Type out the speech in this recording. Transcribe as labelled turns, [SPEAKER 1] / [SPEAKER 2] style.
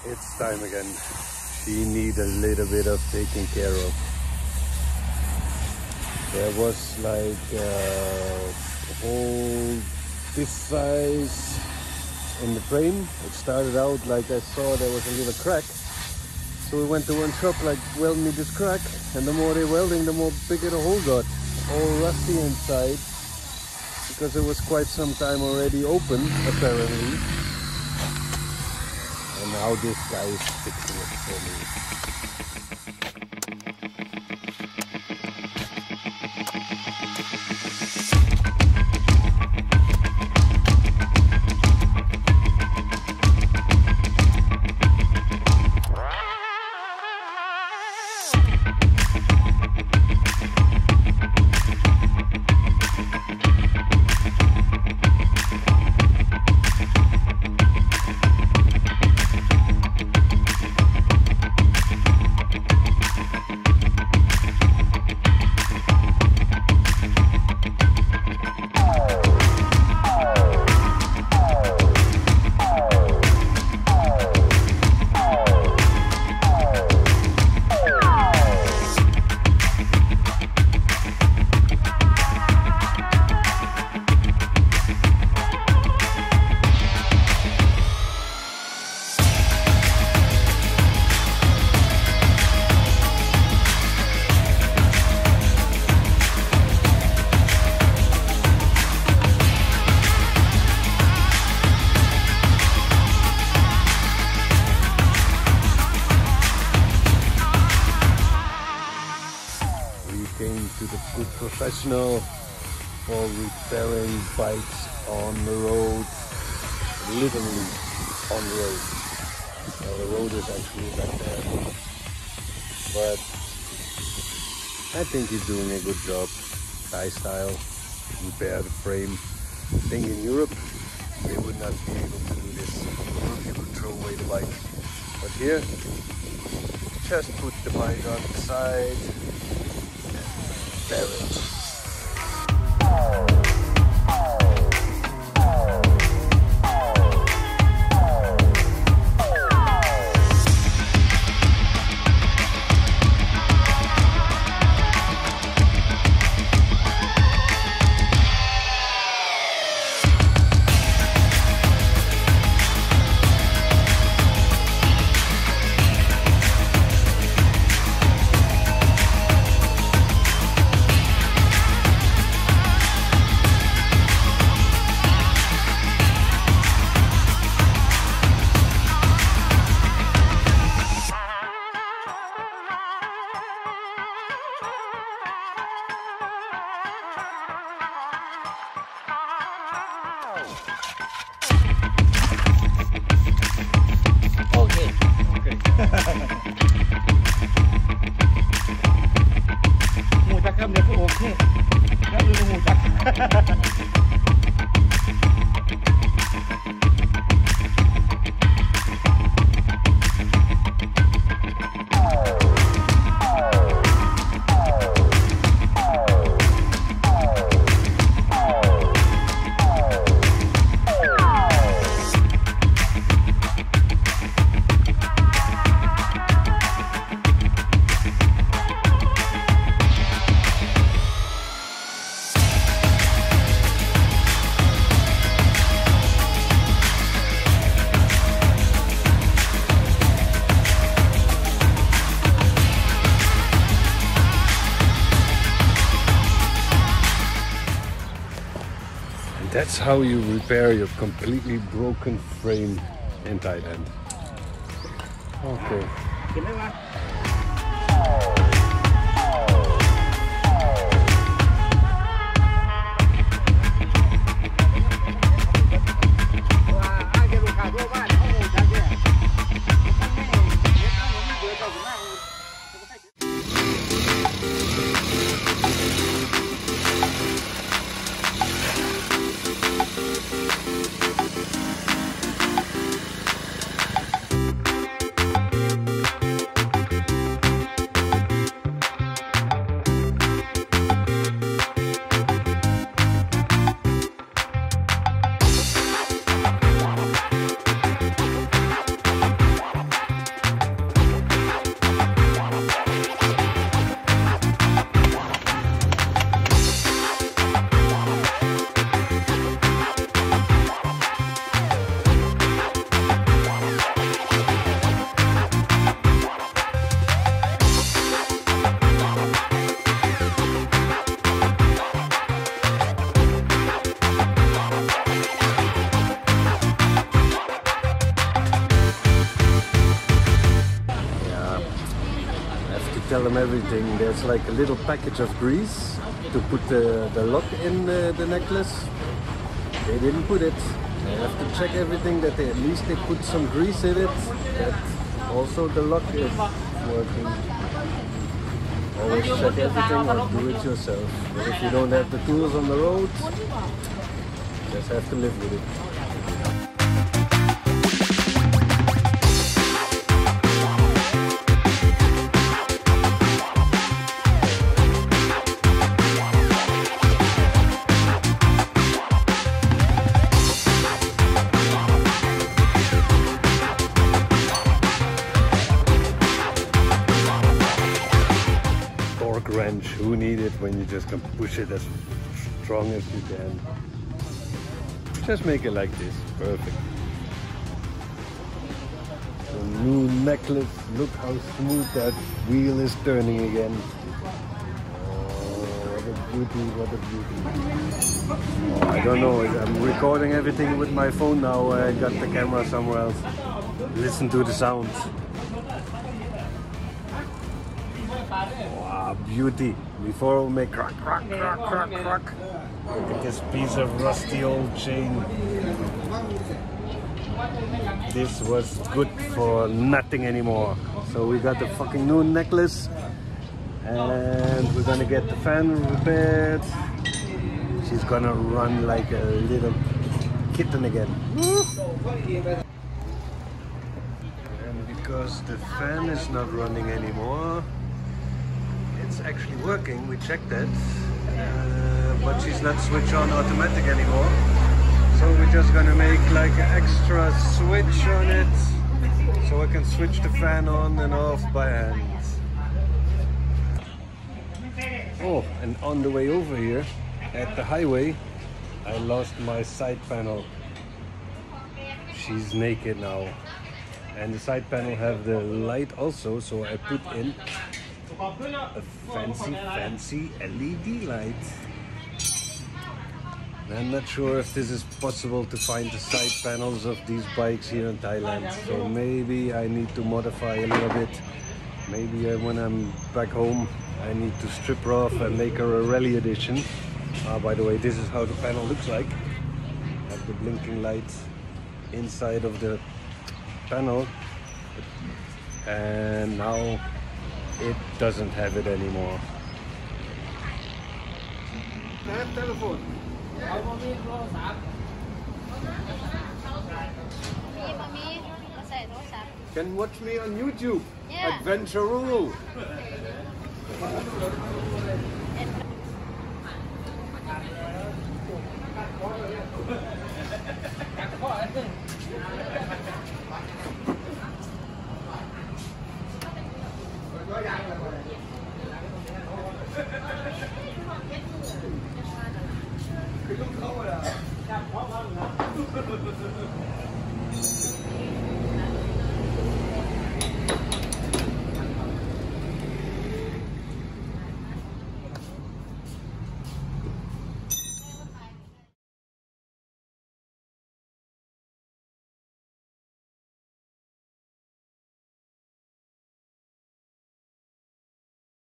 [SPEAKER 1] It's time again. She needs a little bit of taking care of. There was like a hole this size in the frame. It started out like I saw there was a little crack. So we went to one shop like, weld me this crack, and the more they welding, the more bigger the hole got. All rusty inside, because it was quite some time already open, apparently. And now this guy is fixing it for me. To the good professional for repairing bikes on the road, literally on the road. Well, the road is actually back there, but I think he's doing a good job. Thai style, repair the frame. I think in Europe they would not be able to do this. You could throw away the bike, but here just put the bike on the side. There it is. That's how you repair your completely broken frame in Thailand. Okay. tell them everything. There's like a little package of grease to put the lock in the necklace. They didn't put it. I have to check everything that at least they put some grease in it. That also the lock is working. Always check everything or do it yourself. But if you don't have the tools on the road, just have to live with it. Wrench, who need it when you just can push it as strong as you can. Just make it like this, perfect. The new necklace, look how smooth that wheel is turning again. Oh, what a beauty, what a beauty. Oh, I don't know, I'm recording everything with my phone now. I got the camera somewhere else. Listen to the sound. Wow, beauty. Before we'll make crack, crack, crack, crack, crack. Look at this piece of rusty old chain. This was good for nothing anymore. So we got the fucking new necklace. And we're gonna get the fan repaired. She's gonna run like a little kitten again. And because the fan is not running anymore, it's actually working, we checked that, but she's not switch on automatic anymore. So we're just gonna make like an extra switch on it, so I can switch the fan on and off by hand. Oh, and on the way over here, at the highway, I lost my side panel. She's naked now. And the side panel have the light also, so I put in a fancy LED light. And I'm not sure if this is possible to find the side panels of these bikes here in Thailand. So maybe I need to modify a little bit. Maybe when I'm back home, I need to strip her off and make her a rally edition. By the way, this is how the panel looks like. Have the blinking lights inside of the panel. And now it doesn't have it anymore. Can watch me on YouTube. Yeah. Adventure Rule.